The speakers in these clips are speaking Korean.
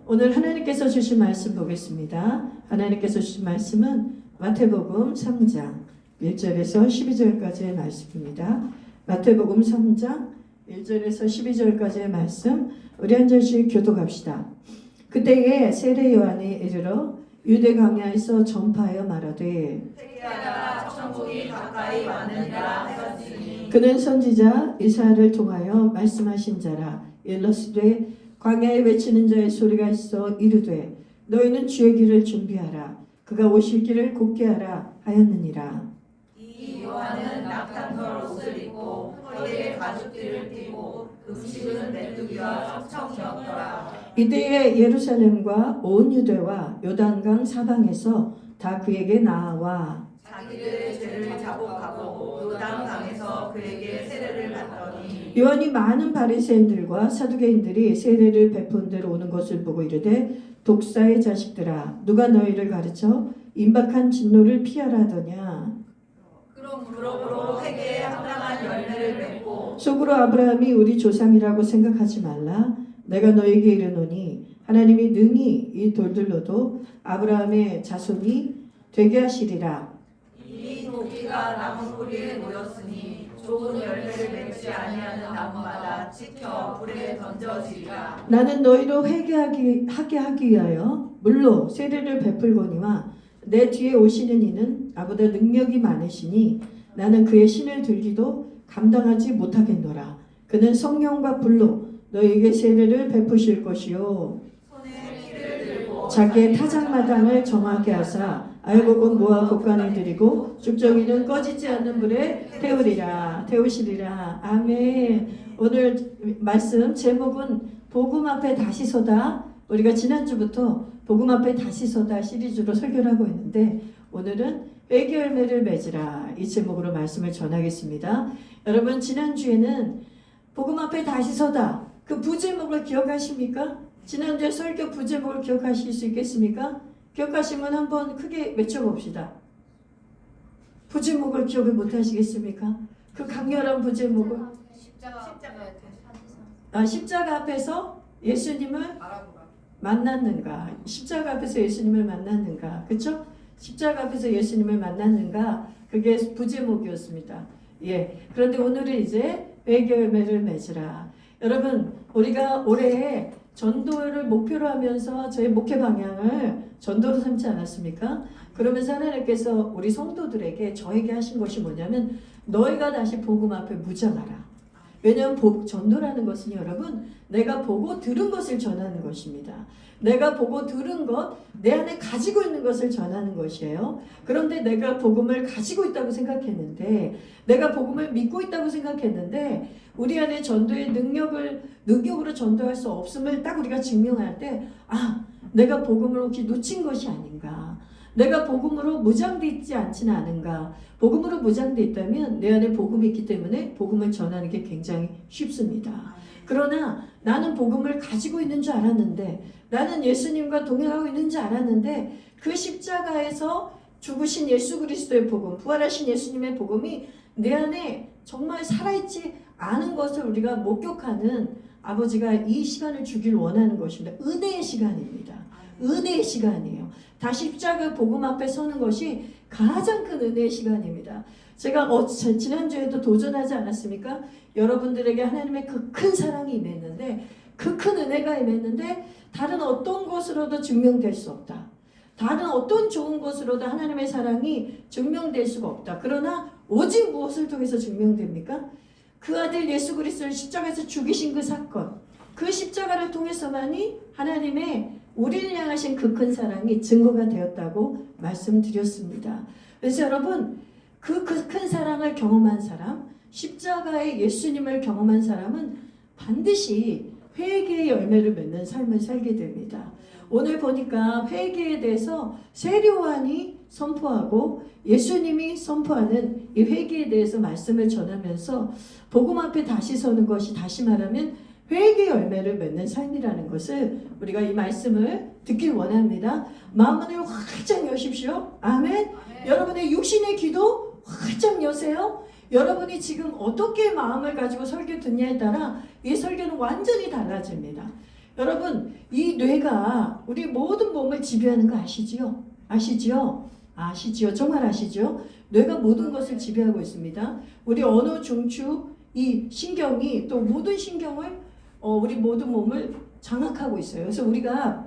오늘 하나님께서 주신 말씀 보겠습니다. 하나님께서 주신 말씀은 마태복음 3장 1절에서 12절까지의 말씀입니다. 마태복음 3장 1절에서 12절까지의 말씀 우리 한 절씩 교독합시다. 그때에 세례 요한이 이르러 유대 광야에서 전파하여 말하되 회개하라 천국이 가까이 왔느니라 하였으니 그는 선지자 이사야를 통하여 말씀하신 자라. 일러스되 광야에 외치는 자의 소리가 있어 이르되 너희는 주의 길을 준비하라 그가 오실 길을 곧게 하라 하였느니라. 이 요한은 낙타털 옷을 입고 허리에 가죽띠를 띠고 음식은 메뚜기와 석청이었더라. 이때에 예루살렘과 온 유대와 요단강 사방에서 다 그에게 나아와 자기들의 죄를 자복하고 요단강에서 그에게 세례를 받더니 요한이 많은 바리새인들과 사두개인들이 세례를 베푼 대로 오는 것을 보고 이르되 독사의 자식들아 누가 너희를 가르쳐 임박한 진노를 피하라 하더냐. 그러므로 회개에 합당한 열매를 맺고 속으로 아브라함이 우리 조상이라고 생각하지 말라. 내가 너에게 이르노니 하나님이 능히 이 돌들로도 아브라함의 자손이 되게 하시리라. 이 도끼가 나무 뿌리에 놓였으니 좋은 열매를 맺지 아니하는 나무마다 찍혀 불에 던져지리라. 나는 너희로 회개하게 하기 위하여 물로 세례를 베풀거니와 내 뒤에 오시는 이는 나보다 능력이 많으시니 나는 그의 신을 들기도 감당하지 못하겠노라. 그는 성령과 불로 너희에게 세례를 베푸실 것이요 손에 키를 들고 자기의 타작마당을 정하게 하사 알곡은 모아 곡간에 들이고 쭉정이는 꺼지지 않는 불에 태우시리라. 아멘. 오늘 말씀 제목은 복음 앞에 다시 서다. 우리가 지난주부터 복음 앞에 다시 서다 시리즈로 설교를 하고 있는데 오늘은 회개 열매를 맺으라 이 제목으로 말씀을 전하겠습니다. 여러분 지난주에는 복음 앞에 다시 서다 그 부제목을 기억하십니까? 지난주에 설교 부제목을 기억하실 수 있겠습니까? 기억하시면 한번 크게 외쳐봅시다. 부제목을 기억을 못하시겠습니까? 그 강렬한 부제목을 십자가 앞에서 예수님을 만났는가? 십자가 앞에서 예수님을 만났는가? 그렇죠? 십자가 앞에서 예수님을 만났는가? 그게 부제목이었습니다. 예. 그런데 오늘은 이제 회개 열매를 맺으라. 여러분, 우리가 올해 전도를 목표로 하면서 저희 목회 방향을 전도로 삼지 않았습니까? 그러면서 하나님께서 우리 성도들에게 저에게 하신 것이 뭐냐면 너희가 다시 복음 앞에 무장하라. 왜냐하면 전도라는 것은 여러분 내가 보고 들은 것을 전하는 것입니다. 내가 보고 들은 것, 내 안에 가지고 있는 것을 전하는 것이에요. 그런데 내가 복음을 가지고 있다고 생각했는데 내가 복음을 믿고 있다고 생각했는데 우리 안에 전도의 능력으로 전도할 수 없음을 딱 우리가 증명할 때 내가 복음을 혹시 놓친 것이 아닌가. 내가 복음으로 무장되어 있지 않지는 않은가. 복음으로 무장되어 있다면 내 안에 복음이 있기 때문에 복음을 전하는 게 굉장히 쉽습니다. 그러나 나는 복음을 가지고 있는 줄 알았는데 나는 예수님과 동행하고 있는 줄 알았는데 그 십자가에서 죽으신 예수 그리스도의 복음, 부활하신 예수님의 복음이 내 안에 정말 살아있지 않은 것을 우리가 목격하는 아버지가 이 시간을 주길 원하는 것입니다. 은혜의 시간입니다. 은혜의 시간이에요. 다시 십자가 복음 앞에 서는 것이 가장 큰 은혜의 시간입니다. 제가 지난주에도 도전하지 않았습니까? 여러분들에게 하나님의 그 큰 사랑이 임했는데 그 큰 은혜가 임했는데 다른 어떤 것으로도 증명될 수 없다. 다른 어떤 좋은 것으로도 하나님의 사랑이 증명될 수가 없다. 그러나 오직 무엇을 통해서 증명됩니까? 그 아들 예수 그리스도를 십자가에서 죽이신 그 사건, 그 십자가를 통해서만이 하나님의 우리를 향하신 그 큰 사랑이 증거가 되었다고 말씀드렸습니다. 그래서 여러분 그 큰 사랑을 경험한 사람, 십자가의 예수님을 경험한 사람은 반드시 회개의 열매를 맺는 삶을 살게 됩니다. 오늘 보니까 회개에 대해서 세례 요한이 선포하고 예수님이 선포하는 이 회개에 대해서 말씀을 전하면서 복음 앞에 다시 서는 것이 다시 말하면 회개 열매를 맺는 삶이라는 것을 우리가 이 말씀을 듣길 원합니다. 마음을 활짝 여십시오. 아멘. 여러분의 육신의 귀도 활짝 여세요. 여러분이 지금 어떻게 마음을 가지고 설교 듣냐에 따라 이 설교는 완전히 달라집니다. 여러분, 이 뇌가 우리 모든 몸을 지배하는 거 아시지요? 아시지요? 아시지요? 정말 아시죠? 뇌가 모든 것을 지배하고 있습니다. 우리 언어, 중추, 이 신경이 또 모든 신경을 우리 모든 몸을 장악하고 있어요. 그래서 우리가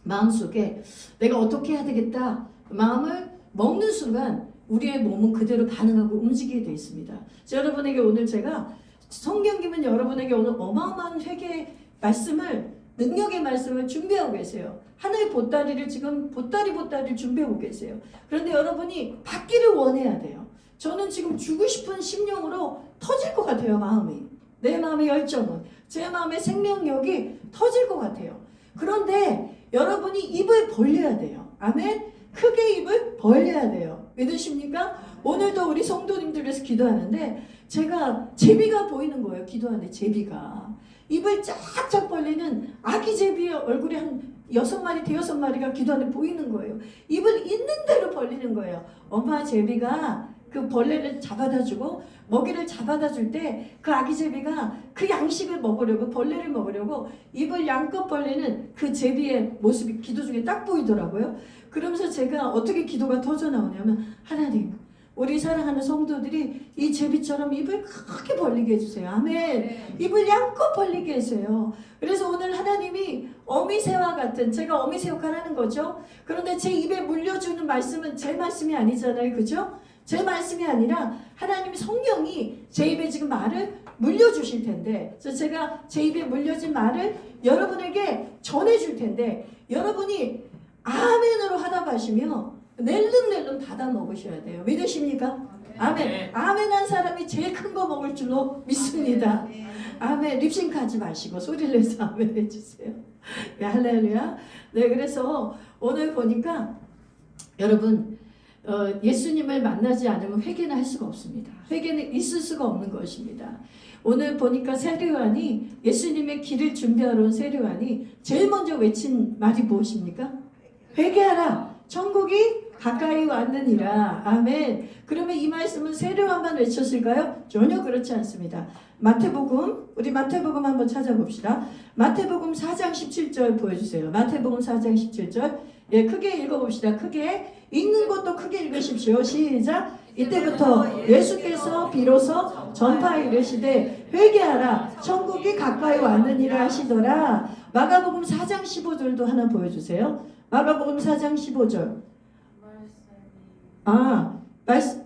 마음속에 내가 어떻게 해야 되겠다 마음을 먹는 순간 우리의 몸은 그대로 반응하고 움직이게 되어 있습니다. 여러분에게 오늘 제가 성경님은 여러분에게 오늘 어마어마한 회개의 말씀을 능력의 말씀을 준비하고 계세요. 하나의 보따리를 지금 보따리 준비하고 계세요. 그런데 여러분이 받기를 원해야 돼요. 저는 지금 주고 싶은 심령으로 터질 것 같아요. 마음이. 내 마음의 열정은. 제 마음의 생명력이 터질 것 같아요. 그런데 여러분이 입을 벌려야 돼요. 아멘? 크게 입을 벌려야 돼요. 믿으십니까? 오늘도 우리 성도님들에서 기도하는데 제가 제비가 보이는 거예요. 기도하는데 제비가. 입을 쫙쫙 벌리는 아기 제비의 얼굴이 한 6마리, 5마리가 기도하는데 보이는 거예요. 입을 있는 대로 벌리는 거예요. 엄마 제비가 그 벌레를 잡아다 주고 먹이를 잡아다 줄 때 그 아기 제비가 그 양식을 먹으려고 벌레를 먹으려고 입을 양껏 벌리는 그 제비의 모습이 기도 중에 딱 보이더라고요. 그러면서 제가 어떻게 기도가 터져 나오냐면 하나님 우리 사랑하는 성도들이 이 제비처럼 입을 크게 벌리게 해주세요. 아멘. 네. 입을 양껏 벌리게 해주세요. 그래서 오늘 하나님이 어미새와 같은 제가 어미새 역할하는 거죠. 그런데 제 입에 물려주는 말씀은 제 말씀이 아니잖아요. 그죠? 제 말씀이 아니라 하나님 성령이 제 입에 지금 말을 물려주실 텐데 그래서 제가 제 입에 물려진 말을 여러분에게 전해줄 텐데 여러분이 아멘으로 하답하시며 낼름낼름 받아 먹으셔야 돼요. 믿으십니까? 아멘. 아멘 한 사람이 제일 큰 거 먹을 줄로 믿습니다. 아멘. 립싱크하지 마시고 소리를 내서 아멘 해주세요. 네, 할렐루야. 네, 그래서 오늘 보니까 여러분 예수님을 만나지 않으면 회개는 할 수가 없습니다. 회개는 있을 수가 없는 것입니다. 오늘 보니까 세례요한이 예수님의 길을 준비하러 온 세례요한이 제일 먼저 외친 말이 무엇입니까? 회개하라. 천국이 가까이 왔느니라. 아멘. 그러면 이 말씀은 세례요한만 외쳤을까요? 전혀 그렇지 않습니다. 마태복음, 우리 마태복음 한번 찾아봅시다. 마태복음 4장 17절 보여주세요. 마태복음 4장 17절. 예, 크게 읽어봅시다. 크게. 읽는 것도 크게 읽으십시오. 시작. 이때부터 예수께서 비로소 전파 이르시되 회개하라. 천국이 가까이 왔느니라 하시더라. 마가복음 4장 15절도 하나 보여주세요. 마가복음 4장 15절.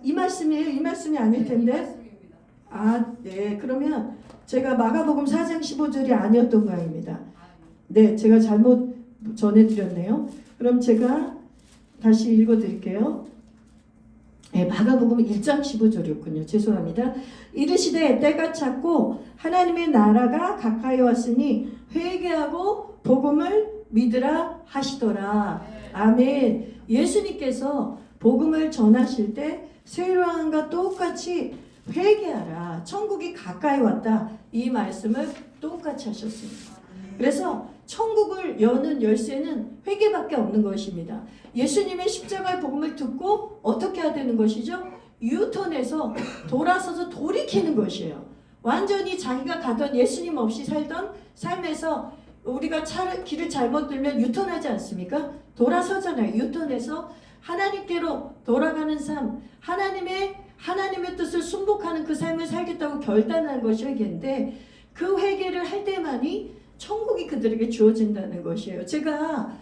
이 말씀이에요? 이 말씀이 아닐 텐데. 네. 그러면 제가 마가복음 4장 15절이 아니었던 모양입니다. 네, 제가 잘못 전해드렸네요. 그럼 제가 다시 읽어드릴게요. 네, 마가복음 1장 15절이었군요. 죄송합니다. 이르시되 때가 찼고 하나님의 나라가 가까이 왔으니 회개하고 복음을 믿으라 하시더라. 아멘. 예수님께서 복음을 전하실 때 세례요한과 똑같이 회개하라. 천국이 가까이 왔다. 이 말씀을 똑같이 하셨습니다. 그래서 천국을 여는 열쇠는 회개밖에 없는 것입니다. 예수님의 십자가의 복음을 듣고 어떻게 해야 되는 것이죠? 유턴해서 돌아서서 돌이키는 것이에요. 완전히 자기가 가던 예수님 없이 살던 삶에서 우리가 길을 잘못 들면 유턴하지 않습니까? 돌아서잖아요. 유턴해서 하나님께로 돌아가는 삶, 하나님의 뜻을 순복하는 그 삶을 살겠다고 결단하는 것이 회개인데 그 회개를 할 때만이 천국이 그들에게 주어진다는 것이에요. 제가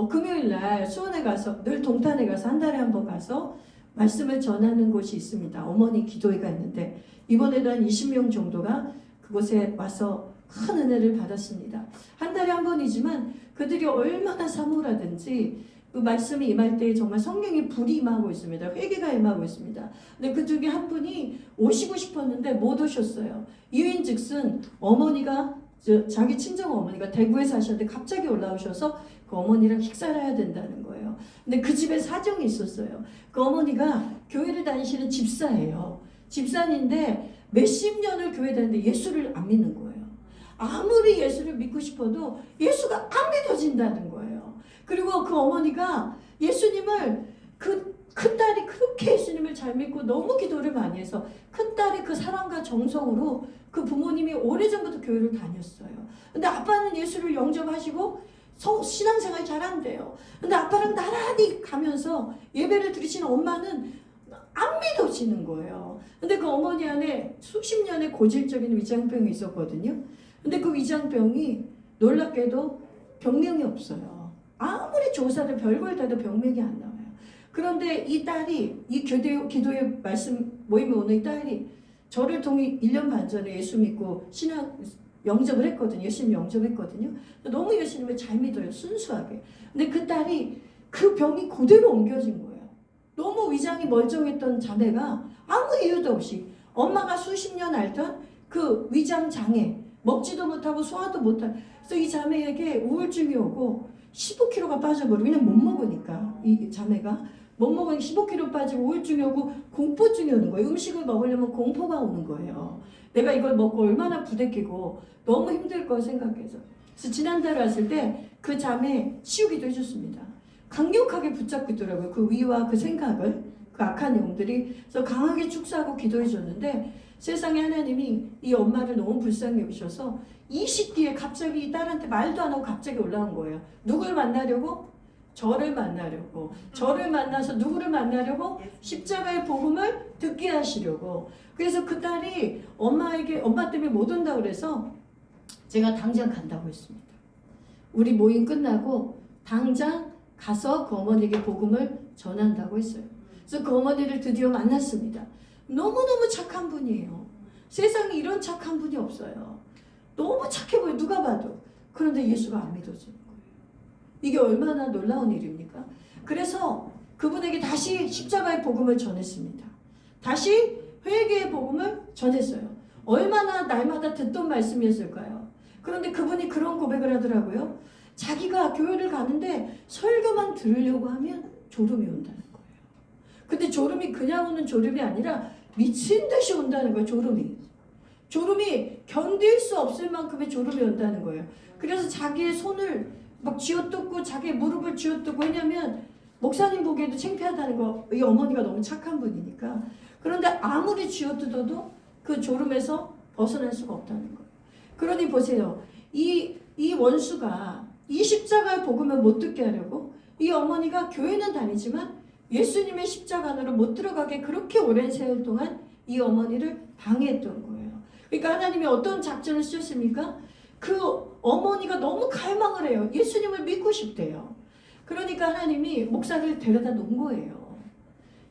금요일날 수원에 가서 늘 동탄에 가서 한 달에 한 번 가서 말씀을 전하는 곳이 있습니다. 어머니 기도회가 있는데 이번에도 한 20명 정도가 그곳에 와서 큰 은혜를 받았습니다. 한 달에 한 번이지만 그들이 얼마나 사모라든지 그 말씀이 임할 때 정말 성령의 불이 임하고 있습니다. 회개가 임하고 있습니다. 근데 그 중에 한 분이 오시고 싶었는데 못 오셨어요. 이유인즉슨 어머니가 자기 친정 어머니가 대구에 사셨는데 갑자기 올라오셔서 그 어머니랑 식사를 해야 된다는 거예요. 근데 그 집에 사정이 있었어요. 그 어머니가 교회를 다니시는 집사예요. 집사인데 몇십 년을 교회 다니는데 예수를 안 믿는 거예요. 아무리 예수를 믿고 싶어도 예수가 안 믿어진다는 거예요. 그리고 그 어머니가 예수님을 그 큰딸이 그렇게 예수님을 잘 믿고 너무 기도를 많이 해서 큰딸이 그 사랑과 정성으로 그 부모님이 오래전부터 교회를 다녔어요. 근데 아빠는 예수를 영접하시고 신앙생활이 잘 안 돼요. 근데 아빠랑 나란히 가면서 예배를 드리시는 엄마는 안 믿어지는 거예요. 근데 그 어머니 안에 수십 년의 고질적인 위장병이 있었거든요. 근데 그 위장병이 놀랍게도 병명이 없어요. 아무리 조사를 별걸 다 해도 병명이 안 나와요. 그런데 이 딸이 이 기도의 말씀 모임에 오는 이 딸이 저를 통해 1년 반 전에 예수 믿고 신앙 영접을 했거든요. 예수님 영접했거든요. 너무 예수님을 잘 믿어요. 순수하게. 근데 그 딸이 그 병이 그대로 옮겨진 거예요. 너무 위장이 멀쩡했던 자매가 아무 이유도 없이 엄마가 수십 년 앓던 그 위장 장애, 먹지도 못하고 소화도 못하고, 그래서 이 자매에게 우울증이 오고 15kg가 빠져버리고, 그냥 못 먹으니까 이 자매가 못 먹으니까 15kg 빠지고 우울증이 오고 공포증이 오는 거예요. 음식을 먹으려면 공포가 오는 거예요. 내가 이걸 먹고 얼마나 부대끼고 너무 힘들 거 생각해서. 그래서 지난달에 왔을 때 그 자매 치유기도 해줬습니다. 강력하게 붙잡고 있더라고요. 그 위와 그 생각을, 그 악한 영들이. 그래서 강하게 축사하고 기도해 줬는데 세상에 하나님이 이 엄마를 너무 불쌍히 여기셔서 20뒤에 갑자기 이 딸한테 말도 안 하고 갑자기 올라온 거예요. 누굴 만나려고? 저를 만나려고. 저를 만나서 누구를 만나려고? 십자가의 복음을 듣게 하시려고. 그래서 그 딸이 엄마 때문에 못 온다고 그래서 제가 당장 간다고 했습니다. 우리 모임 끝나고 당장 가서 그 어머니에게 복음을 전한다고 했어요. 그래서 그 어머니를 드디어 만났습니다. 너무너무 착한 분이에요. 세상에 이런 착한 분이 없어요. 너무 착해 보여요. 누가 봐도. 그런데 예수가 안 믿어지는 거예요. 이게 얼마나 놀라운 일입니까? 그래서 그분에게 다시 십자가의 복음을 전했습니다. 다시 회개의 복음을 전했어요. 얼마나 날마다 듣던 말씀이었을까요? 그런데 그분이 그런 고백을 하더라고요. 자기가 교회를 가는데 설교만 들으려고 하면 졸음이 온다는 거예요. 근데 졸음이 그냥 오는 졸음이 아니라 미친 듯이 온다는 거예요. 졸음이 견딜 수 없을 만큼의 졸음이 온다는 거예요. 그래서 자기의 손을 막 쥐어뜯고 자기의 무릎을 쥐어뜯고, 왜냐면 목사님 보기에도 창피하다는 거. 이 어머니가 너무 착한 분이니까. 그런데 아무리 쥐어뜯어도 그 졸음에서 벗어날 수가 없다는 거예요. 그러니 보세요. 이 원수가 이 십자가의 복음을 못 듣게 하려고 이 어머니가 교회는 다니지만 예수님의 십자가 안으로 못 들어가게 그렇게 오랜 세월 동안 이 어머니를 방해했던 거예요. 그러니까 하나님이 어떤 작전을 쓰셨습니까? 그 어머니가 너무 갈망을 해요. 예수님을 믿고 싶대요. 그러니까 하나님이 목사를 데려다 놓은 거예요.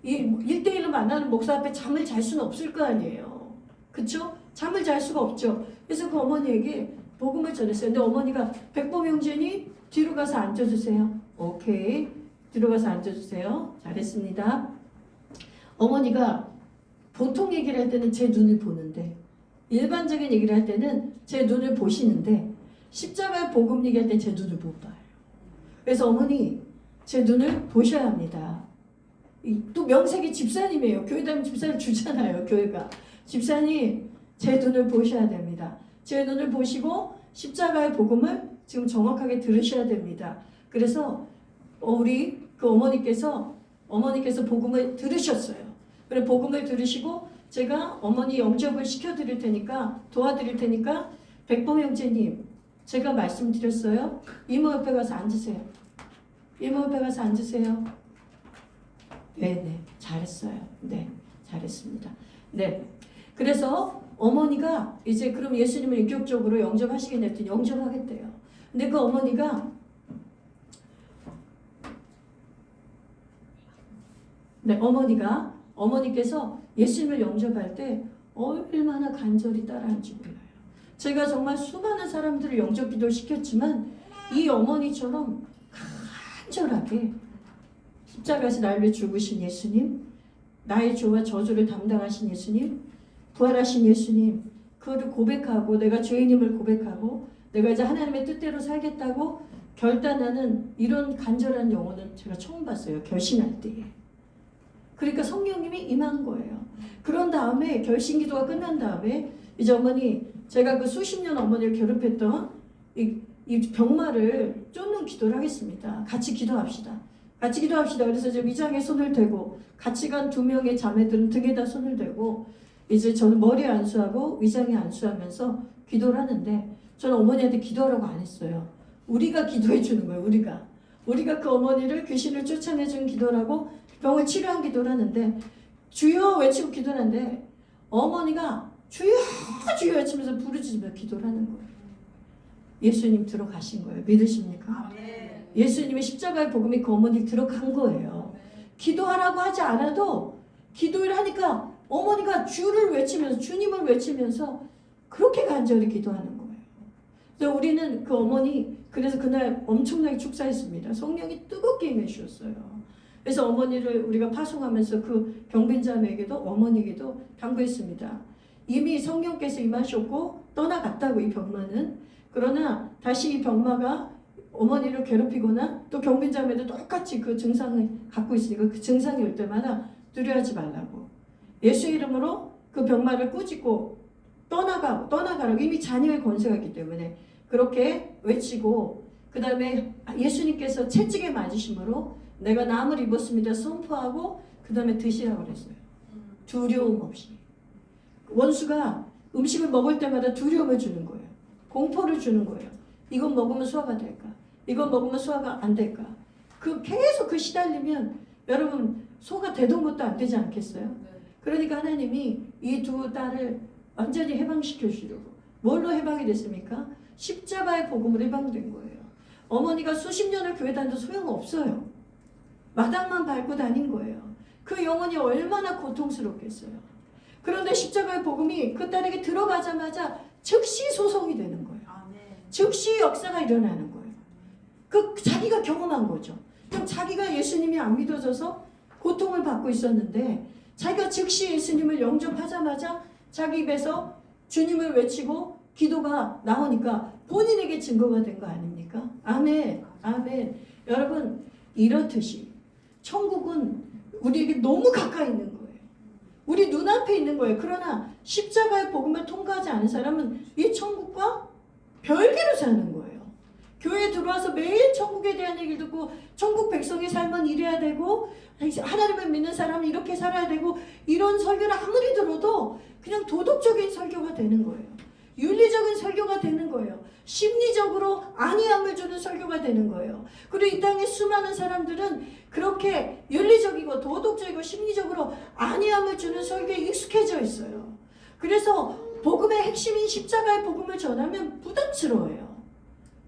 이 1대1로 만나는 목사 앞에 잠을 잘 수는 없을 거 아니에요. 그쵸? 잠을 잘 수가 없죠. 그래서 그 어머니에게 복음을 전했어요. 근데 어머니가 백범 형제님 뒤로 가서 앉아주세요. 오케이. 뒤로 가서 앉아주세요. 잘했습니다. 어머니가 보통 얘기를 할 때는 제 눈을 보는데, 일반적인 얘기를 할 때는 제 눈을 보시는데, 십자가의 복음 얘기할 때 제 눈을 못 봐요. 그래서 어머니 제 눈을 보셔야 합니다. 또 명색이 집사님이에요. 교회 다니면 집사님 주잖아요. 교회가. 집사님 제 눈을 보셔야 됩니다. 제 눈을 보시고 십자가의 복음을 지금 정확하게 들으셔야 됩니다. 그래서 우리 그 어머니께서 복음을 들으셨어요. 그래 복음을 들으시고 제가 어머니 영접을 시켜드릴 테니까, 도와드릴 테니까 백범 형제님 제가 말씀드렸어요. 이모 옆에 가서 앉으세요. 이모 옆에 가서 앉으세요. 네네 잘했어요. 네 잘했습니다. 네 그래서 어머니가 이제 그럼 예수님을 인격적으로 영접하시겠냐 했더니 영접하겠대요. 근데 그 어머니께서 예수님을 영접할 때 얼마나 간절히 따라하는지 몰라요. 제가 정말 수많은 사람들을 영접 기도를 시켰지만 이 어머니처럼 간절하게 십자가에서 나를 위해 죽으신 예수님, 나의 죄와 저주를 담당하신 예수님, 부활하신 예수님, 그거를 고백하고 내가 죄인임을 고백하고 내가 이제 하나님의 뜻대로 살겠다고 결단하는 이런 간절한 영혼은 제가 처음 봤어요. 결심할 때에. 그러니까 성령님이 임한 거예요. 그런 다음에 결심기도가 끝난 다음에 이제 어머니, 제가 그 수십 년 어머니를 괴롭혔던 이 병마를 쫓는 기도를 하겠습니다. 같이 기도합시다. 같이 기도합시다. 그래서 이제 위장에 손을 대고 같이 간 두 명의 자매들은 등에다 손을 대고 이제 저는 머리에 안수하고 위장에 안수하면서 기도를 하는데 저는 어머니한테 기도하라고 안 했어요. 우리가 기도해 주는 거예요. 우리가 그 어머니를 귀신을 쫓아내준 기도라고 병을 치료한 기도를 하는데 주여 외치고 기도를 하는데 어머니가 주여 주여 외치면서 부르짖으며 기도를 하는 거예요. 예수님 들어가신 거예요. 믿으십니까? 예수님의 십자가의 복음이 그 어머니 들어간 거예요. 기도하라고 하지 않아도 기도를 하니까 어머니가 주를 외치면서 주님을 외치면서 그렇게 간절히 기도하는 거예요. 그래서 우리는 그 어머니 그래서 그날 엄청나게 축사했습니다. 성령이 뜨겁게 임해주셨어요. 그래서 어머니를 우리가 파송하면서 그 경빈자매에게도 어머니에게도 당부했습니다. 이미 성령께서 임하셨고 떠나갔다고 이 병마는. 그러나 다시 이 병마가 어머니를 괴롭히거나 또 경빈자매도 똑같이 그 증상을 갖고 있으니까 그 증상이 올 때마다 두려워하지 말라고. 예수 이름으로 그 병마를 꾸짖고 떠나가라고 이미 자녀의 권세가 있기 때문에 그렇게 외치고 그 다음에 예수님께서 채찍에 맞으심으로 내가 남을 입었습니다 선포하고 그 다음에 드시라고 그랬어요. 두려움 없이. 원수가 음식을 먹을 때마다 두려움을 주는 거예요. 공포를 주는 거예요. 이건 먹으면 소화가 될까? 이건 먹으면 소화가 안 될까? 계속 그 시달리면 여러분 소화가 되던 것도 안 되지 않겠어요? 그러니까 하나님이 이 두 딸을 완전히 해방시켜 주려고. 뭘로 해방이 됐습니까? 십자가의 복음으로 해방된 거예요. 어머니가 수십 년을 교회 다녀도 소용없어요. 마당만 밟고 다닌 거예요. 그 영혼이 얼마나 고통스럽겠어요. 그런데 십자가의 복음이 그 딸에게 들어가자마자 즉시 소송이 되는 거예요. 즉시 역사가 일어나는 거예요. 자기가 경험한 거죠. 그럼 자기가 예수님이 안 믿어져서 고통을 받고 있었는데 자기가 즉시 예수님을 영접하자마자 자기 입에서 주님을 외치고 기도가 나오니까 본인에게 증거가 된 거 아닙니까? 아멘. 아멘. 여러분 이렇듯이 천국은 우리에게 너무 가까이 있는 거예요. 우리 눈앞에 있는 거예요. 그러나 십자가의 복음을 통과하지 않은 사람은 이 천국과 별개로 사는 거예요. 교회에 들어와서 매일 천국에 대한 얘기를 듣고 천국 백성의 삶은 이래야 되고 하나님을 믿는 사람은 이렇게 살아야 되고 이런 설교를 아무리 들어도 그냥 도덕적인 설교가 되는 거예요. 윤리적인 설교가 되는 거예요. 심리적으로 안위함을 주는 설교가 되는 거예요. 그리고 이 땅의 수많은 사람들은 그렇게 윤리적이고 도덕적이고 심리적으로 안위함을 주는 설교에 익숙해져 있어요. 그래서 복음의 핵심인 십자가의 복음을 전하면 부담스러워요.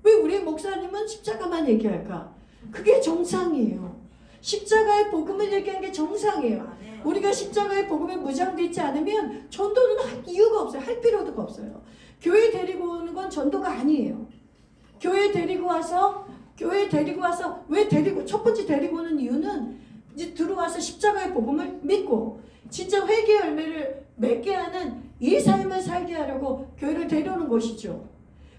왜 우리 목사님은 십자가만 얘기할까? 그게 정상이에요. 십자가의 복음을 얘기하는 게 정상이에요. 우리가 십자가의 복음에 무장되어 있지 않으면 전도는 할 이유가 없어요. 할 필요도 없어요. 교회 데리고 오는 건 전도가 아니에요. 교회 데리고 와서 첫 번째 데리고 오는 이유는 이제 들어와서 십자가의 복음을 믿고 진짜 회개의 열매를 맺게 하는 이 삶을 살게 하려고 교회를 데려오는 것이죠.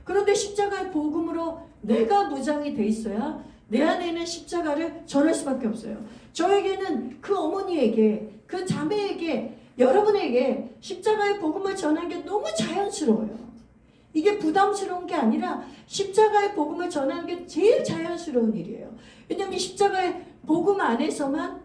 그런데 십자가의 복음으로 내가 무장이 돼 있어야 내 안에 있는 십자가를 전할 수밖에 없어요. 저에게는 그 어머니에게 그 자매에게 여러분에게 십자가의 복음을 전하는 게 너무 자연스러워요. 이게 부담스러운 게 아니라 십자가의 복음을 전하는 게 제일 자연스러운 일이에요. 왜냐하면 이 십자가의 복음 안에서만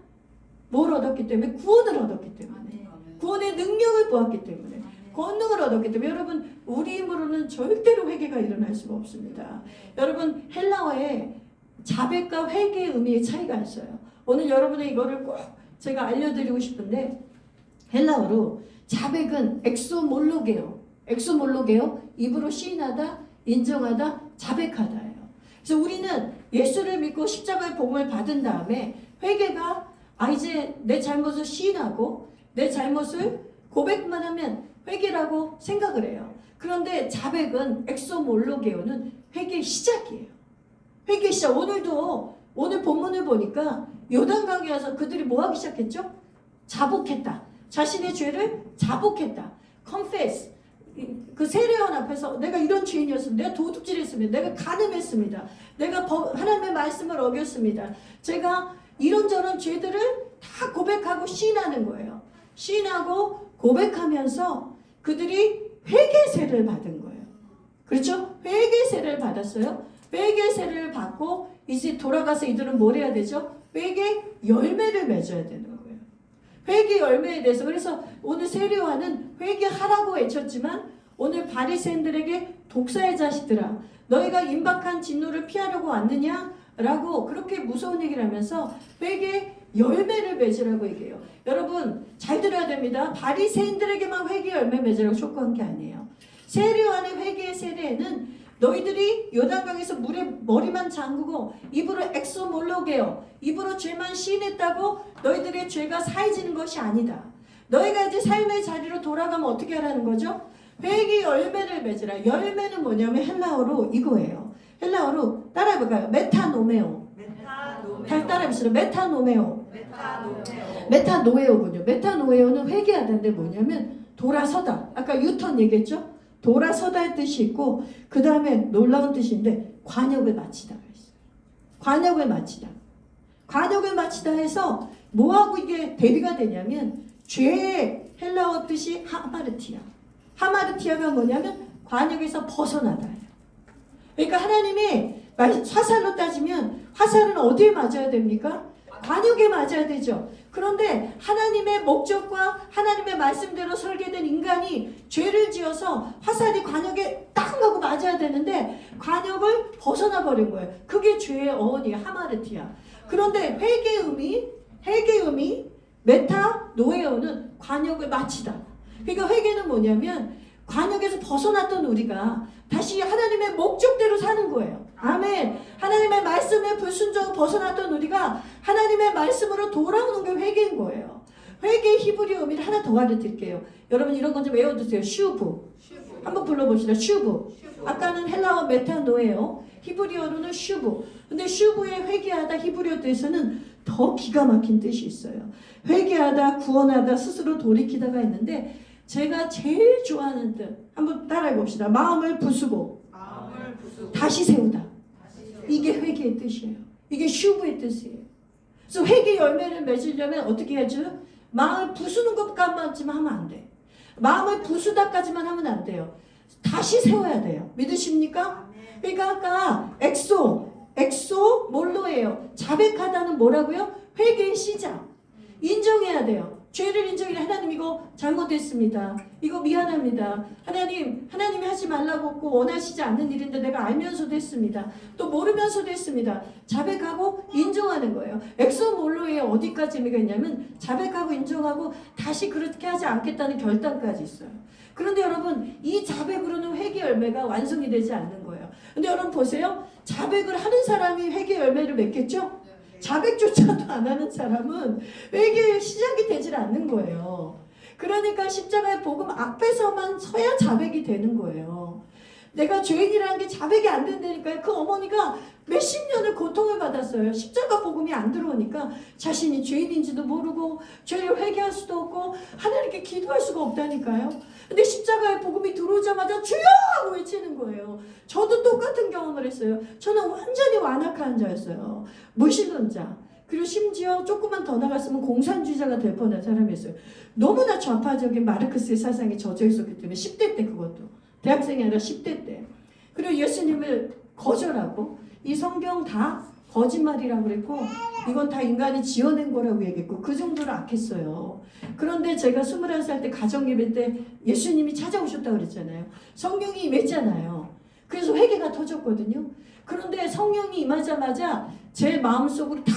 뭘 얻었기 때문에 구원을 얻었기 때문에 구원의 능력을 보았기 때문에 권능을 얻었기 때문에 여러분 우리 힘으로는 절대로 회개가 일어날 수가 없습니다. 여러분 헬라어에 자백과 회개의 의미의 차이가 있어요. 오늘 여러분의 이거를 꼭 제가 알려드리고 싶은데 헬라어로 자백은 엑소몰로게요. 입으로 시인하다, 인정하다, 자백하다예요. 그래서 우리는 예수를 믿고 십자가의 복음을 받은 다음에 회개가 이제 내 잘못을 시인하고 내 잘못을 고백만 하면 회개라고 생각을 해요. 그런데 자백은 엑소몰로게오는 회개의 시작이에요. 회개의 시작. 오늘 본문을 보니까 요단강에 와서 그들이 뭐 하기 시작했죠? 자복했다. 자신의 죄를 자복했다. confess. 그 세례원 앞에서 내가 이런 죄인이었습니다. 내가 도둑질했습니다. 내가 간음했습니다. 내가 하나님의 말씀을 어겼습니다. 제가 이런저런 죄들을 다 고백하고 시인하는 거예요. 시인하고 고백하면서 그들이 회개세를 받은 거예요. 그렇죠? 회개세를 받았어요. 회개의 세례를 받고 이제 돌아가서 이들은 뭘 해야 되죠? 회개 열매를 맺어야 되는 거예요. 회개 열매에 대해서 그래서 오늘 세례요한은 회개하라고 외쳤지만 오늘 바리새인들에게 독사의 자식들아 너희가 임박한 진노를 피하려고 왔느냐? 라고 그렇게 무서운 얘기를 하면서 회개 열매를 맺으라고 얘기해요. 여러분 잘 들어야 됩니다. 바리새인들에게만 회개 열매 맺으라고 촉구한 게 아니에요. 세례요한의 회개의 세례에는 너희들이 요단강에서 물에 머리만 잠그고 입으로 엑소몰로게요. 입으로 죄만 시인했다고 너희들의 죄가 사해지는 것이 아니다. 너희가 이제 삶의 자리로 돌아가면 어떻게 하라는 거죠? 회개 열매를 맺으라. 열매는 뭐냐면 헬라어로 이거예요. 헬라어로 따라해볼까요? 메타노메오. 다시 따라해봅시다. 메타노메오. 메타노에오군요. 메타노에오는 회개하다인데 뭐냐면 돌아서다. 아까 유턴 얘기했죠? 돌아서다의 뜻이 있고 그 다음에 놀라운 뜻인데 관역을 마치다가 있어요. 관역을 마치다. 관역을 마치다 해서 뭐하고 이게 대비가 되냐면 죄의 헬라어 뜻이 하마르티아. 하마르티아가 뭐냐면 관역에서 벗어나다예요. 그러니까 하나님이 화살로 따지면 화살은 어디에 맞아야 됩니까? 관역에 맞아야 되죠. 그런데 하나님의 목적과 하나님의 말씀대로 설계된 인간이 죄를 지어서 화살이 관역에 딱 하고 맞아야 되는데 관역을 벗어나 버린 거예요. 그게 죄의 어원이에요. 하마르티아. 그런데 회개의 의미 메타 노에오는 관역을 마치다. 그러니까 회개는 뭐냐면 관역에서 벗어났던 우리가 다시 하나님의 목적대로 사는 거예요. 아멘. 하나님의 말씀에 불순종을 벗어났던 우리가 하나님의 말씀으로 돌아오는 게 회개인 거예요. 회개의 히브리어 의미를 하나 더 알려드릴게요. 여러분 이런 건 좀 외워두세요. 슈브. 한번 불러봅시다. 슈브. 아까는 헬라어 메타노예요. 히브리어로는 슈브. 근데 슈브의 회개하다 히브리어 뜻에서는 더 기가 막힌 뜻이 있어요. 회개하다, 구원하다, 스스로 돌이키다가 있는데 제가 제일 좋아하는 뜻 한번 따라해봅시다. 마음을 부수고 다시 세우다. 이게 회개의 뜻이에요. 이게 슈브의 뜻이에요. 그래서 회개 열매를 맺으려면 어떻게 해야죠? 마음을 부수는 것까지만 하면 안 돼. 마음을 부수다까지만 하면 안 돼요. 다시 세워야 돼요. 믿으십니까? 그러니까 아까 엑소 뭘로예요? 자백하다는 뭐라고요? 회개의 시작. 인정해야 돼요. 죄를 인정해. 하나님 이거 잘못했습니다. 이거 미안합니다. 하나님이 하지 말라고 꼭 원하시지 않는 일인데 내가 알면서도 했습니다. 또 모르면서도 했습니다. 자백하고 인정하는 거예요. 엑소몰로에 어디까지 의미가 있냐면 자백하고 인정하고 다시 그렇게 하지 않겠다는 결단까지 있어요. 그런데 여러분 이 자백으로는 회개 열매가 완성이 되지 않는 거예요. 근데 여러분 보세요. 자백을 하는 사람이 회개 열매를 맺겠죠? 자백조차도 안 하는 사람은 회개의 시작이 되질 않는 거예요. 그러니까 십자가의 복음 앞에서만 서야 자백이 되는 거예요. 내가 죄인이라는 게 자백이 안 된다니까요. 그 어머니가 몇십 년을 고통을 받았어요. 십자가 복음이 안 들어오니까 자신이 죄인인지도 모르고 죄를 회개할 수도 없고 하나님께 기도할 수가 없다니까요. 근데 십자가의 복음이 들어오자마자 주여! 하고 외치는 거예요. 저도 똑같은 경험을 했어요. 저는 완전히 완악한 자였어요. 무신론자. 그리고 심지어 조금만 더 나갔으면 공산주의자가 될 뻔한 사람이었어요. 너무나 좌파적인 마르크스의 사상에 젖어 있었기 때문에 10대 때 그것도. 대학생이 아니라 10대 때. 그리고 예수님을 거절하고 이 성경 다 거짓말이라고 그랬고 이건 다 인간이 지어낸 거라고 얘기했고 그 정도로 악했어요. 그런데 제가 21살 때 가정예배 때 예수님이 찾아오셨다고 그랬잖아요. 성령이 임했잖아요. 그래서 회개가 터졌거든요. 그런데 성령이 임하자마자 제 마음속으로 다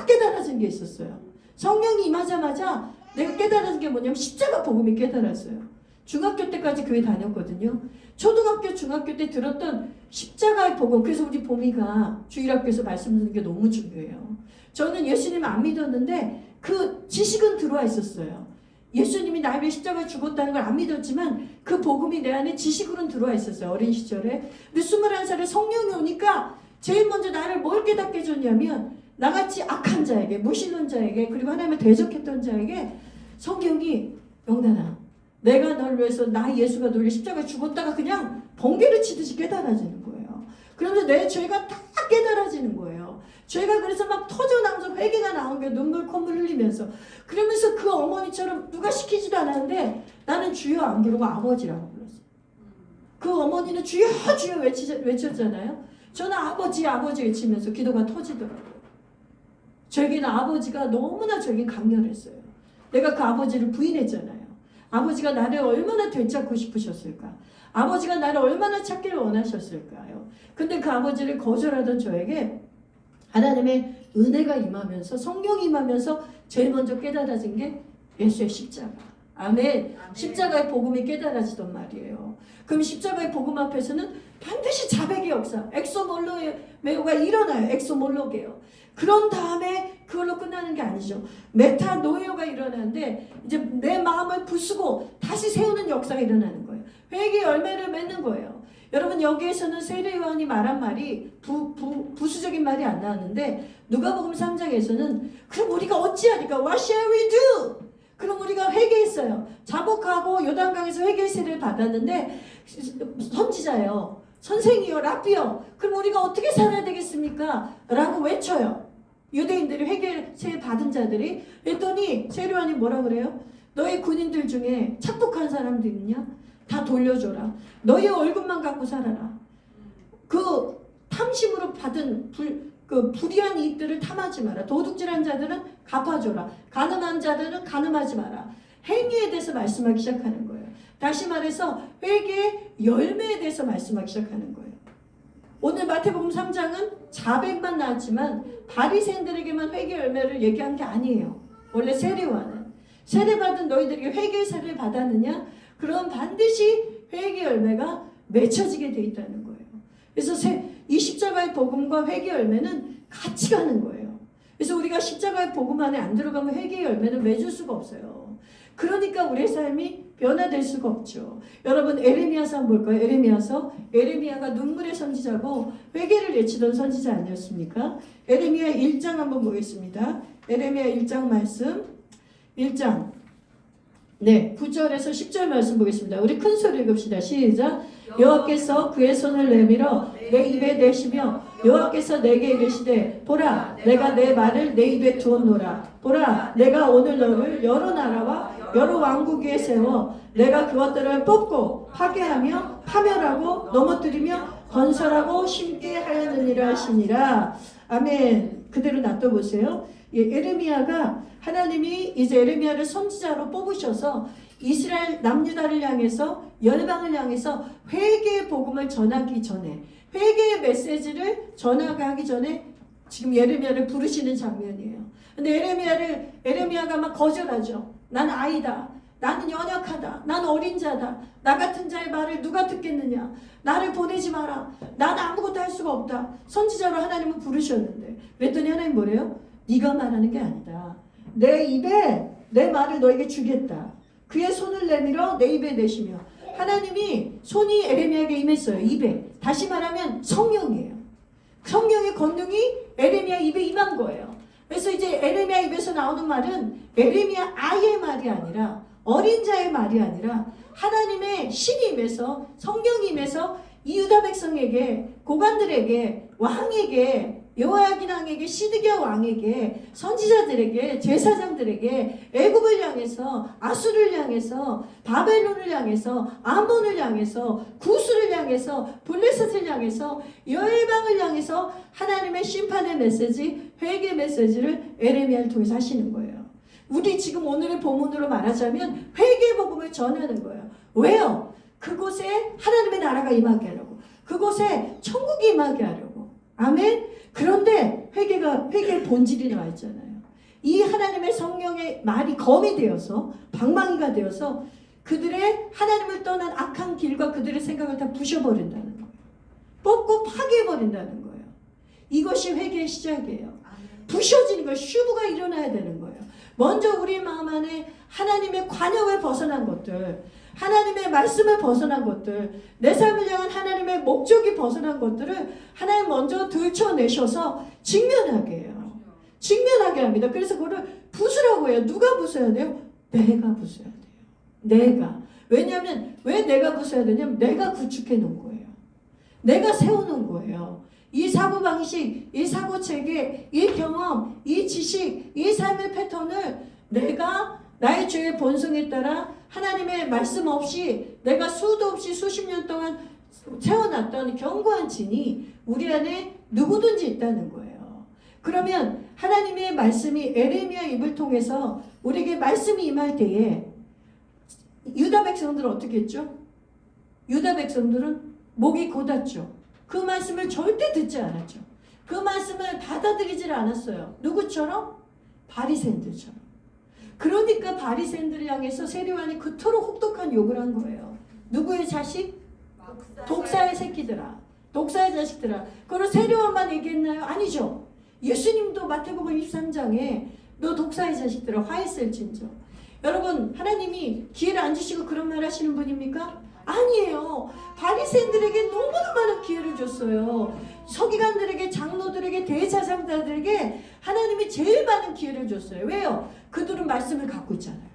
깨달아진 게 있었어요. 성령이 임하자마자 내가 깨달은 게 뭐냐면 십자가 복음이 깨달았어요. 중학교 때까지 교회 다녔거든요. 초등학교, 중학교 때 들었던 십자가의 복음. 그래서 우리 봄이가 주일학교에서 말씀 듣는 게 너무 중요해요. 저는 예수님 안 믿었는데 그 지식은 들어와 있었어요. 예수님이 나를 위해 십자가에 죽었다는 걸 안 믿었지만 그 복음이 내 안에 지식으로는 들어와 있었어요. 어린 시절에. 근데 21살에 성령이 오니까 제일 먼저 나를 뭘 깨닫게 해줬냐면 나같이 악한 자에게, 무신론자에게, 그리고 하나님을 대적했던 자에게 성경이 영단아 내가 널 위해서 나 예수가 널 위해 십자가에 죽었다가 그냥 번개를 치듯이 깨달아지는 거예요. 그러면서 내 죄가 다 깨달아지는 거예요. 죄가 그래서 막 터져나오면서 회개가 나온 게 눈물 콧물 흘리면서 그러면서 그 어머니처럼 누가 시키지도 않았는데 나는 주여 안 부르고 아버지라고 불렀어요. 그 어머니는 주여 주여 외쳤잖아요. 저는 아버지 외치면서 기도가 터지더라고요. 저에게는 아버지가 너무나 저에게 강렬했어요. 내가 그 아버지를 부인했잖아요. 아버지가 나를 얼마나 되찾고 싶으셨을까? 아버지가 나를 얼마나 찾기를 원하셨을까요? 근데 그 아버지를 거절하던 저에게 하나님의 은혜가 임하면서, 성령이 임하면서 제일 먼저 깨달아진 게 예수의 십자가. 아멘. 십자가의 복음이 깨달아지던 말이에요. 그럼 십자가의 복음 앞에서는 반드시 자백의 역사, 엑소몰로메오가 일어나요. 엑소몰로게요. 그런 다음에 그걸로 끝나는 게 아니죠. 메타노에오가 일어나는데 이제 내 마음을 부수고 다시 세우는 역사가 일어나는 거예요. 회개의 열매를 맺는 거예요. 여러분, 여기에서는 세례 요한이 말한 말이 부수적인 말이 안 나왔는데 누가복음 3장에서는 그럼 우리가 어찌하니까 what shall we do? 그럼 우리가 회개했어요. 자복하고 요단강에서 회개의 세례를 받았는데 선지자예요. 선생이요, 랍비요. 그럼 우리가 어떻게 살아야 되겠습니까? 라고 외쳐요. 유대인들이 회개 세례 받은 자들이. 그랬더니 세례 요한이 뭐라 그래요? 너희 군인들 중에 착복한 사람들 있냐? 다 돌려줘라. 너희 얼굴만 갖고 살아라. 그 탐심으로 받은 불의한 이익들을 탐하지 마라. 도둑질한 자들은 갚아줘라. 가늠한 자들은 가늠하지 마라. 행위에 대해서 말씀하기 시작하는 거예요. 다시 말해서 회개의 열매에 대해서 말씀하기 시작하는 거예요. 오늘 마태복음 3장은 자백만 나왔지만 바리새인들에게만 회개 열매를 얘기한 게 아니에요. 원래 세례와는 세례받은 너희들에게 회개 세례를 받았느냐? 그럼 반드시 회개 열매가 맺혀지게 돼 있다는 거예요. 그래서 이 십자가의 복음과 회개 열매는 같이 가는 거예요. 그래서 우리가 십자가의 복음 안에 안 들어가면 회개 열매는 맺을 수가 없어요. 그러니까 우리의 삶이 변화될 수가 없죠. 여러분, 에레미야서 한번 볼까요? 에레미야가 눈물의 선지자고 회개를 외치던 선지자 아니었습니까? 에레미야 1장 한번 보겠습니다. 에레미야 1장 말씀 1장 9절에서 10절 말씀 보겠습니다. 우리 큰 소리 읽읍시다. 시작. 여호와께서 그의 손을 내밀어 내 입에 대시며 여호와께서 내게 이르시되 보라 내가 내 말을 내 입에 두었노라. 보라 내가 오늘 너를 여러 나라와 여러 왕국 위에 세워 내가 그것들을 뽑고 파괴하며 파멸하고 넘어뜨리며 건설하고 심게 하였느니라 하시니라. 아멘. 그대로 놔둬보세요. 에레미야가 하나님이 이제 에레미야를 선지자로 뽑으셔서 이스라엘 남유다를 향해서 열방을 향해서 회개의 복음을 전하기 전에, 회개의 메시지를 전하기 전에 지금 에레미야를 부르시는 장면이에요. 근데 에레미야가 막 거절하죠. 나는 아이다. 나는 연약하다. 나는 어린 자다. 나 같은 자의 말을 누가 듣겠느냐. 나를 보내지 마라. 나는 아무것도 할 수가 없다. 선지자로 하나님은 부르셨는데 그랬더니 하나님 뭐래요? 네가 말하는 게 아니다. 내 입에 내 말을 너에게 주겠다. 그의 손을 내밀어 내 입에 내시며. 하나님이 손이 에레미야에게 임했어요. 입에. 다시 말하면 성령이에요. 성령의 권능이 에레미야 입에 임한 거예요. 그래서 이제 에레미야 입에서 나오는 말은 에레미야 아이의 말이 아니라 어린 자의 말이 아니라 하나님의 신이 임해서 성령이 임해서 이 유다 백성에게 고관들에게 왕에게 여호야긴 왕에게 시드기야 왕에게 선지자들에게 제사장들에게 애굽을 향해서 아수르를 향해서 바벨론을 향해서 암몬을 향해서 구스를 향해서 블레셋을 향해서 열방을 향해서 하나님의 심판의 메시지 회개 메시지를 에레미야를 통해서 하시는 거예요. 우리 지금 오늘의 본문으로 말하자면 회개 복음을 전하는 거예요. 왜요? 그곳에 하나님의 나라가 임하게 하려고. 그곳에 천국이 임하게 하려고. 아멘. 그런데 회개의 본질이 나와 있잖아요. 이 하나님의 성령의 말이 검이 되어서 방망이가 되어서 그들의 하나님을 떠난 악한 길과 그들의 생각을 다 부셔버린다는 거예요. 뽑고 파괴해버린다는 거예요. 이것이 회개의 시작이에요. 부셔지는 거예요. 슈브가 일어나야 되는 거예요. 먼저 우리 마음 안에 하나님의 관역을 벗어난 것들, 하나님의 말씀을 벗어난 것들, 내 삶을 향한 하나님의 목적이 벗어난 것들을 하나님 먼저 들춰내셔서 직면하게 해요. 직면하게 합니다. 그래서 그거를 부수라고 해요. 누가 부숴야 돼요? 내가 부숴야 돼요. 내가. 왜냐하면 왜 내가 부숴야 되냐면 내가 구축해 놓은 거예요. 내가 세워놓은 거예요. 이 사고방식, 이 사고체계, 이 경험, 이 지식, 이 삶의 패턴을 내가 나의 죄의 본성에 따라 하나님의 말씀 없이 내가 수도 없이 수십 년 동안 세워놨던 견고한 진이 우리 안에 누구든지 있다는 거예요. 그러면 하나님의 말씀이 에레미야 입을 통해서 우리에게 말씀이 임할 때에 유다 백성들은 어떻게 했죠? 유다 백성들은 목이 곧았죠. 그 말씀을 절대 듣지 않았죠. 그 말씀을 받아들이질 않았어요. 누구처럼? 바리새인들처럼. 그러니까 바리새인들을 향해서 세례요한이 그토록 혹독한 욕을 한 거예요. 누구의 자식? 독사의 새끼들아. 독사의 자식들아. 그걸 세례요한만 얘기했나요? 아니죠. 예수님도 마태복음 23장에 너 독사의 자식들아 화했을진저. 여러분, 하나님이 기회를 안 주시고 그런 말 하시는 분입니까? 아니에요. 바리새인들에게 너무나 많은 기회를 줬어요. 서기관들에게, 장로들에게, 대제사장들에게 하나님이 제일 많은 기회를 줬어요. 왜요? 그들은 말씀을 갖고 있잖아요.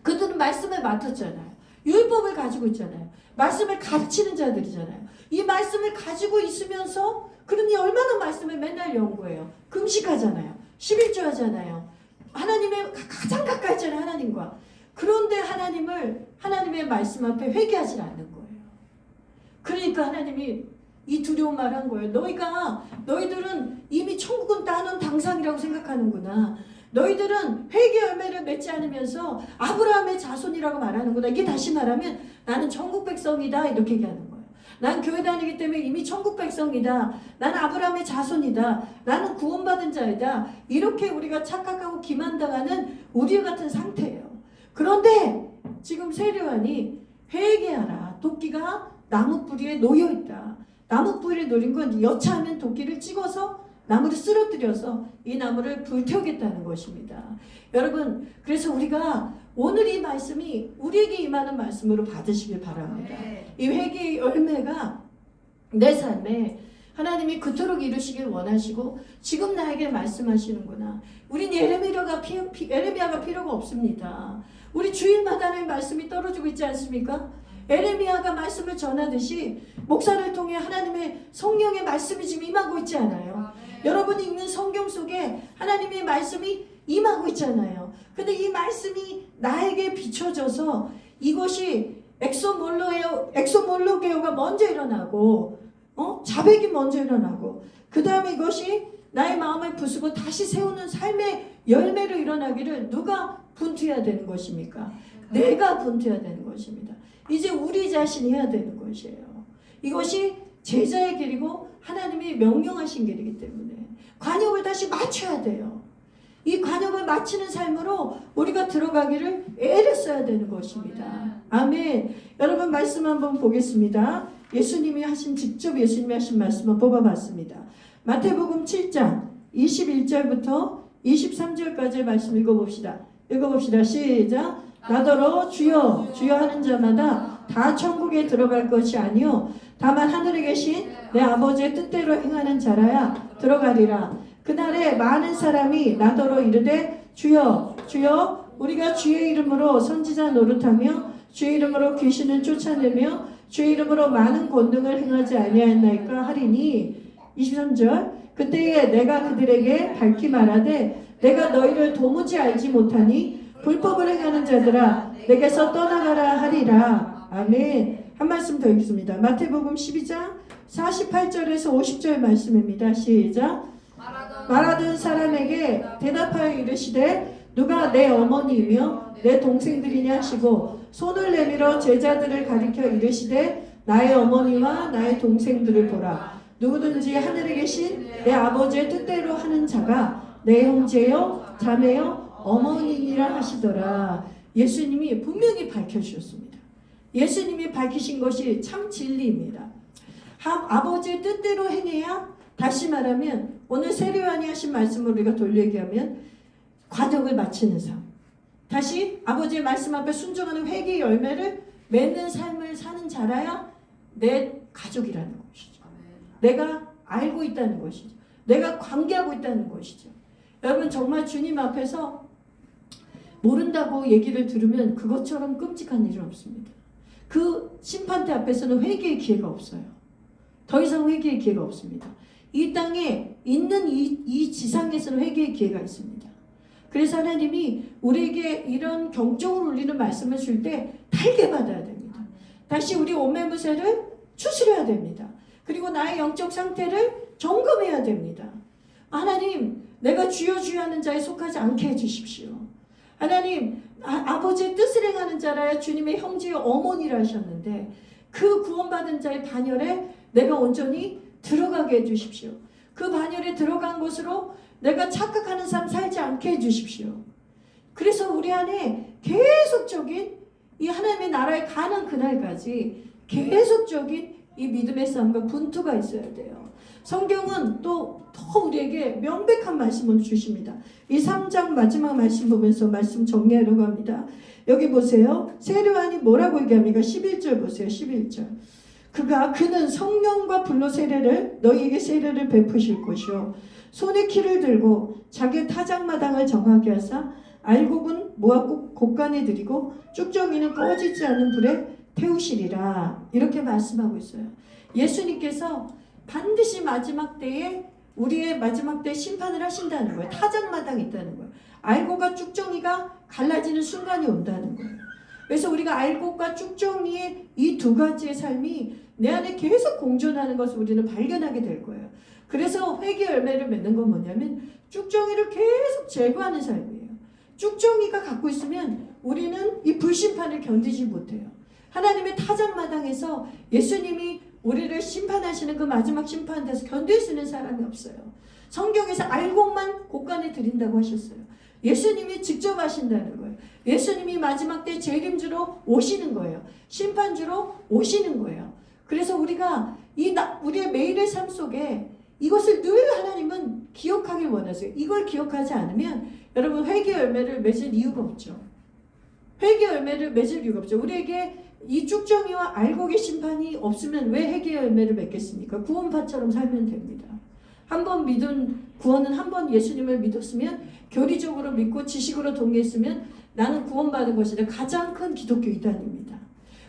그들은 말씀을 맡았잖아요. 율법을 가지고 있잖아요. 말씀을 가르치는 자들이잖아요. 이 말씀을 가지고 있으면서 그러니 얼마나 말씀을 맨날 연구해요. 금식하잖아요. 11조 하잖아요. 하나님의 가장 가까이 있잖아요. 하나님과. 그런데 하나님의 말씀 앞에 회개하지 않는 거예요. 그러니까 하나님이 이 두려운 말 한 거예요. 너희들은 이미 천국은 따놓은 당상이라고 생각하는구나. 너희들은 회개 열매를 맺지 않으면서 아브라함의 자손이라고 말하는구나. 이게 다시 말하면 나는 천국 백성이다 이렇게 얘기하는 거예요. 난 교회 다니기 때문에 이미 천국 백성이다. 나는 아브라함의 자손이다. 나는 구원받은 자이다. 이렇게 우리가 착각하고 기만당하는 우리 같은 상태예요. 그런데 지금 세례요한이 회개하라. 도끼가 나무 뿌리에 놓여 있다. 나무 뿌리에 놓인 건 여차하면 도끼를 찍어서 나무를 쓰러뜨려서 이 나무를 불태우겠다는 것입니다. 여러분, 그래서 우리가 오늘 이 말씀이 우리에게 임하는 말씀으로 받으시길 바랍니다. 이 회개의 열매가 내 삶에 하나님이 그토록 이루시길 원하시고 지금 나에게 말씀하시는구나. 우린 예레미야가 필요가 없습니다. 우리 주일마다 하나님의 말씀이 떨어지고 있지 않습니까? 에레미야가 말씀을 전하듯이 목사를 통해 하나님의 성령의 말씀이 지금 임하고 있지 않아요? 여러분이 읽는 성경 속에 하나님의 말씀이 임하고 있잖아요. 근데 이 말씀이 나에게 비춰져서 이것이 엑소몰로게오가 먼저 일어나고 자백이 먼저 일어나고 그 다음에 이것이 나의 마음을 부수고 다시 세우는 삶의 열매로 일어나기를 누가 분투해야 되는 것입니까? 내가 분투해야 되는 것입니다. 이제 우리 자신이 해야 되는 것이에요. 이것이 제자의 길이고 하나님이 명령하신 길이기 때문에 관역을 다시 맞춰야 돼요. 이 관역을 맞추는 삶으로 우리가 들어가기를 애를 써야 되는 것입니다. 아멘. 여러분 말씀 한번 보겠습니다. 예수님이 하신 말씀을 뽑아봤습니다. 마태복음 7장 21절부터 23절까지의 말씀 읽어봅시다. 시작. 나더러 주여 주여 하는 자마다 다 천국에 들어갈 것이 아니요 다만 하늘에 계신 내 아버지의 뜻대로 행하는 자라야 들어가리라. 그날에 많은 사람이 나더러 이르되 주여 주여 우리가 주의 이름으로 선지자 노릇하며 주의 이름으로 귀신을 쫓아내며 주의 이름으로 많은 권능을 행하지 아니하였나이까 하리니. 23절. 그때에 내가 그들에게 밝히 말하되 내가 너희를 도무지 알지 못하니 불법을 행하는 자들아 내게서 떠나가라 하리라. 아멘. 한 말씀 더 읽습니다. 마태복음 12장 48절에서 50절 말씀입니다. 시작. 말하던 사람에게 대답하여 이르시되 누가 내 어머니이며 내 동생들이냐 하시고 손을 내밀어 제자들을 가리켜 이르시되 나의 어머니와 나의 동생들을 보라. 누구든지 하늘에 계신 내 아버지의 뜻대로 하는 자가 내 형제요 자매요 어머니니라 하시더라. 예수님이 분명히 밝혀주셨습니다. 예수님이 밝히신 것이 참 진리입니다. 아버지의 뜻대로 행해야, 다시 말하면 오늘 세례요한이 하신 말씀을 우리가 돌려 얘기하면 과정을 마치는 삶, 다시 아버지의 말씀 앞에 순종하는 회개의 열매를 맺는 삶을 사는 자라야 내 가족이라는 것이죠. 내가 알고 있다는 것이죠. 내가 관계하고 있다는 것이죠. 여러분 정말 주님 앞에서 모른다고 얘기를 들으면 그것처럼 끔찍한 일은 없습니다. 그 심판대 앞에서는 회개의 기회가 없어요. 더 이상 회개의 기회가 없습니다. 이 땅에 있는 이 지상에서는 회개의 기회가 있습니다. 그래서 하나님이 우리에게 이런 경종을 울리는 말씀을 줄 때 달게 받아야 됩니다. 다시 우리 옷매무새를 추스려야 됩니다. 그리고 나의 영적 상태를 점검해야 됩니다. 하나님, 내가 주여 주여 하는 자에 속하지 않게 해주십시오. 하나님, 아버지의 뜻을 행하는 자라야 주님의 형제의 어머니라 하셨는데 그 구원받은 자의 반열에 내가 온전히 들어가게 해주십시오. 그 반열에 들어간 곳으로 내가 착각하는 삶 살지 않게 해주십시오. 그래서 우리 안에 계속적인 이 하나님의 나라에 가는 그날까지 계속적인 이 믿음의 싸움과 분투가 있어야 돼요. 성경은 또 더 우리에게 명백한 말씀을 주십니다. 이 3장 마지막 말씀 보면서 말씀 정리하려고 합니다. 여기 보세요. 세례요한이 뭐라고 얘기합니까? 11절 보세요. 11절. 그는 성령과 불로 세례를 너희에게 세례를 베푸실 것이요 손에 키를 들고 자기 타작마당을 정하게 하사 알곡은 모아 곳간에 들이고 쭉정이는 꺼지지 않는 불에 태우시리라. 이렇게 말씀하고 있어요. 예수님께서 반드시 마지막 때에 우리의 마지막 때 심판을 하신다는 거예요. 타작마당이 있다는 거예요. 알곡과 쭉정이가 갈라지는 순간이 온다는 거예요. 그래서 우리가 알곡과 쭉정이의 이 두 가지의 삶이 내 안에 계속 공존하는 것을 우리는 발견하게 될 거예요. 그래서 회개 열매를 맺는 건 뭐냐면 쭉정이를 계속 제거하는 삶이에요. 쭉정이가 갖고 있으면 우리는 이 불심판을 견디지 못해요. 하나님의 타작마당에서 예수님이 우리를 심판하시는 그 마지막 심판대에서 견딜 수 있는 사람이 없어요. 성경에서 알곡만 곳간에 드린다고 하셨어요. 예수님이 직접 하신다는 거예요. 예수님이 마지막 때 재림주로 오시는 거예요. 심판주로 오시는 거예요. 그래서 우리가 우리의 매일의 삶 속에 이것을 늘 하나님은 기억하길 원하세요. 이걸 기억하지 않으면 여러분 회개 열매를 맺을 이유가 없죠. 회개 열매를 맺을 이유가 없죠. 우리에게 이 쭉정이와 알곡의 심판이 없으면 왜 회개 열매를 맺겠습니까? 구원파처럼 살면 됩니다. 한 번 믿은 구원은 한 번 예수님을 믿었으면 교리적으로 믿고 지식으로 동의했으면 나는 구원받은 것이다. 가장 큰 기독교 이단입니다.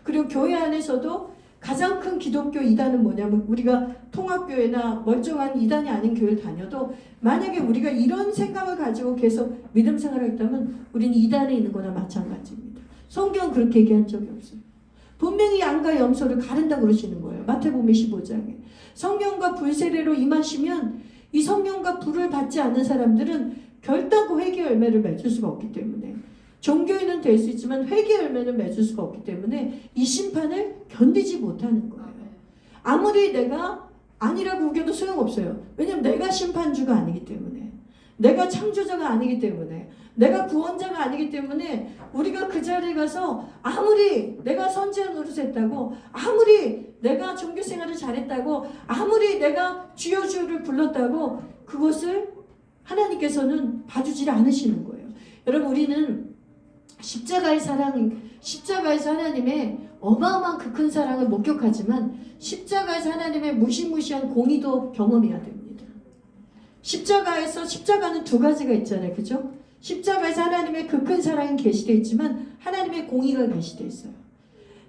그리고 교회 안에서도 가장 큰 기독교 이단은 뭐냐면 우리가 통합교회나 멀쩡한 이단이 아닌 교회를 다녀도 만약에 우리가 이런 생각을 가지고 계속 믿음 생활을 했다면 우리는 이단에 있는 거나 마찬가지입니다. 성경은 그렇게 얘기한 적이 없어요. 분명히 양과 염소를 가른다 그러시는 거예요. 마태복음 15장에. 성령과 불 세례로 임하시면 이 성령과 불을 받지 않는 사람들은 결단코 회개 열매를 맺을 수가 없기 때문에 종교인은 될 수 있지만 회개 열매는 맺을 수가 없기 때문에 이 심판을 견디지 못하는 거예요. 아무리 내가 아니라고 우겨도 소용없어요. 왜냐하면 내가 심판주가 아니기 때문에 내가 창조자가 아니기 때문에 내가 구원자가 아니기 때문에 우리가 그 자리에 가서 아무리 내가 선지자 노릇했다고 아무리 내가 종교생활을 잘했다고 아무리 내가 주여 주여를 불렀다고 그것을 하나님께서는 봐주지 않으시는 거예요. 여러분 우리는 십자가에서 하나님의 어마어마한 그 큰 사랑을 목격하지만 십자가에서 하나님의 무시무시한 공의도 경험해야 됩니다. 십자가는 두 가지가 있잖아요. 그죠? 십자가에서 하나님의 그 큰 사랑이 계시되어 있지만 하나님의 공의가 계시되어 있어요.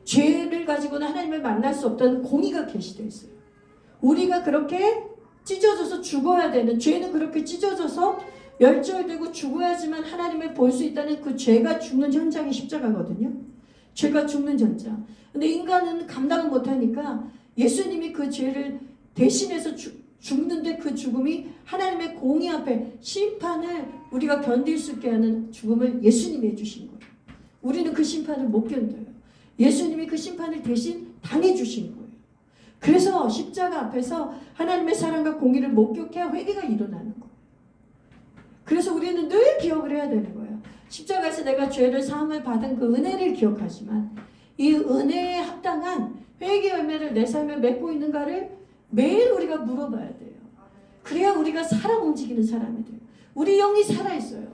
죄를 가지고는 하나님을 만날 수 없다는 공의가 계시되어 있어요. 우리가 그렇게 찢어져서 죽어야 되는 죄는 그렇게 찢어져서 멸절되고 죽어야지만 하나님을 볼 수 있다는 그 죄가 죽는 현장이 십자가거든요. 죄가 죽는 현장. 근데 인간은 감당을 못하니까 예수님이 그 죄를 대신해서 죽는데 그 죽음이 하나님의 공의 앞에 심판을 우리가 견딜 수 있게 하는 죽음을 예수님이 해주신 거예요. 우리는 그 심판을 못 견뎌요. 예수님이 그 심판을 대신 당해주신 거예요. 그래서 십자가 앞에서 하나님의 사랑과 공의를 목격해야 회개가 일어나는 거예요. 그래서 우리는 늘 기억을 해야 되는 거예요. 십자가에서 내가 죄를 사함을 받은 그 은혜를 기억하지만 이 은혜에 합당한 회개 열매를 내 삶에 맺고 있는가를 매일 우리가 물어봐야 돼요. 그래야 우리가 살아 움직이는 사람이 돼요. 우리 영이 살아있어요.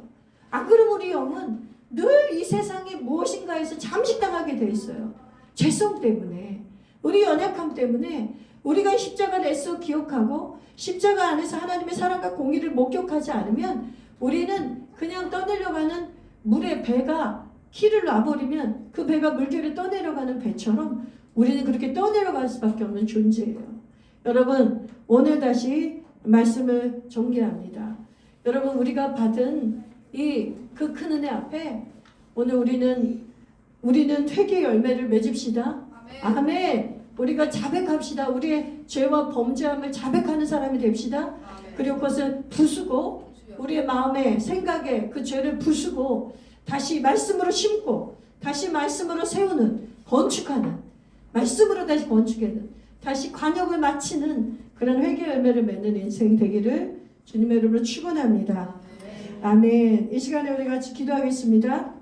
안 그러면 우리 영은 늘 이 세상에 무엇인가에서 잠식당하게 돼 있어요. 죄성 때문에, 우리 연약함 때문에 우리가 십자가를 애써 기억하고 십자가 안에서 하나님의 사랑과 공의를 목격하지 않으면 우리는 그냥 떠내려가는 물의 배가 키를 놔버리면 그 배가 물결에 떠내려가는 배처럼 우리는 그렇게 떠내려갈 수밖에 없는 존재예요. 여러분 오늘 다시 말씀을 정리합니다. 여러분 우리가 받은 이 그 큰 은혜 앞에 오늘 우리는 회개 열매를 맺읍시다. 아멘. 우리가 자백합시다. 우리의 죄와 범죄함을 자백하는 사람이 됩시다. 그리고 그것을 부수고 우리의 마음에 생각에 그 죄를 부수고 다시 말씀으로 심고 다시 말씀으로 세우는 건축하는 말씀으로 다시 건축하는 다시 관역을 마치는 그런 회개 열매를 맺는 인생이 되기를 주님의 이름으로 축원합니다. 아멘. 이 시간에 우리 같이 기도하겠습니다.